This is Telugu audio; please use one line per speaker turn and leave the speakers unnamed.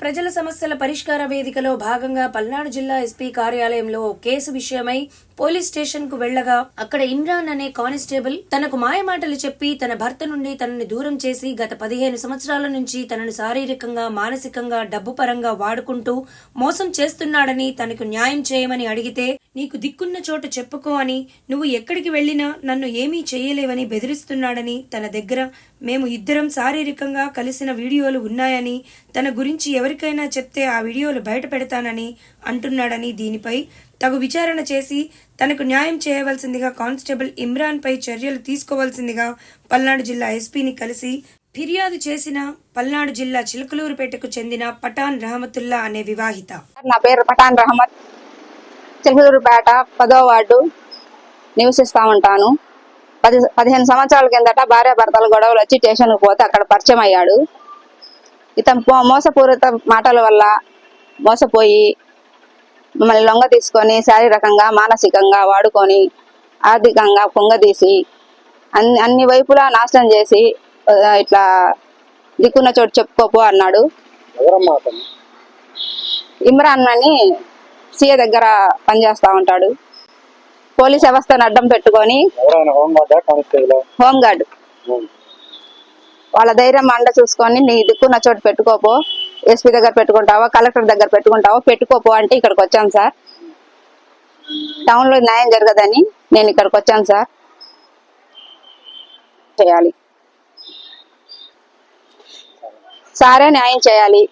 ప్రజల సమస్యల పరిష్కార వేదికలో భాగంగా పల్నాడు జిల్లా ఎస్పీ కార్యాలయంలో కేసు విషయమై పోలీస్ స్టేషన్ కు వెళ్లగా అక్కడ ఇమ్రాన్ అనే కానిస్టేబుల్ తనకు మాయమాటలు చెప్పి తన భర్త నుండి తనని దూరం చేసి గత 15 సంవత్సరాల నుంచి తనను శారీరకంగా మానసికంగా డబ్బు పరంగా వాడుకుంటూ మోసం చేస్తున్నాడని తనకు న్యాయం చేయమని అడిగితే నీకు దిక్కున్న చోట చెప్పుకో అని నువ్వు ఎక్కడికి వెళ్లినా నన్ను ఏమీ చేయలేవని బెదిరిస్తున్నాడని తన దగ్గర మేము ఇద్దరం శారీరకంగా కలిసిన వీడియోలు ఉన్నాయని తన గురించి ఎవరికైనా చెప్తే ఆ వీడియోలు బయట పెడతానని అంటున్నాడని దీనిపై తగు విచారణ చేసి తనకు న్యాయం చేయవలసిందిగా కానిస్టేబుల్ ఇమ్రాన్ పై చర్యలు తీసుకోవాల్సిందిగా పల్నాడు జిల్లా ఎస్పీని కలిసి ఫిర్యాదు చేసిన పల్నాడు జిల్లా చిలకలూరుపేటకు చెందిన పఠాన్ రహమతుల్లా అనే వివాహిత.
నా పేరు పఠాన్ రహమత్, చిలకలూరుపేట 10వ వార్డు నివసిస్తా ఉంటాను. 15 సంవత్సరాల కిందట భార్యాభర్తల గొడవలు వచ్చి స్టేషన్కి పోతే అక్కడ పరిచయం అయ్యాడు. ఇతను మోసపూరిత మాటల వల్ల మోసపోయి మమ్మల్ని లొంగ తీసుకొని శారీరకంగా మానసికంగా వాడుకొని ఆర్థికంగా పొంగదీసి అన్ని వైపులా నాశనం చేసి ఇట్లా దిక్కున్న చోటు చెప్పుకోపు అన్నాడు. ఇమ్రాన్ అని సీఏ దగ్గర పనిచేస్తా ఉంటాడు. పోలీస్ వ్యవస్థను అడ్డం పెట్టుకొని హోంగార్డ్ వాళ్ళ ధైర్యం అండ చూసుకొని నీ దిక్కున్న చోటు పెట్టుకోపో, ఎస్పీ దగ్గర పెట్టుకుంటావో కలెక్టర్ దగ్గర పెట్టుకుంటావో పెట్టుకోపో అంటే ఇక్కడికి వచ్చాను సార్. టౌన్ లో న్యాయం జరగదని నేను ఇక్కడికి వచ్చాను సార్. చేయాలి సారే న్యాయం చేయాలి.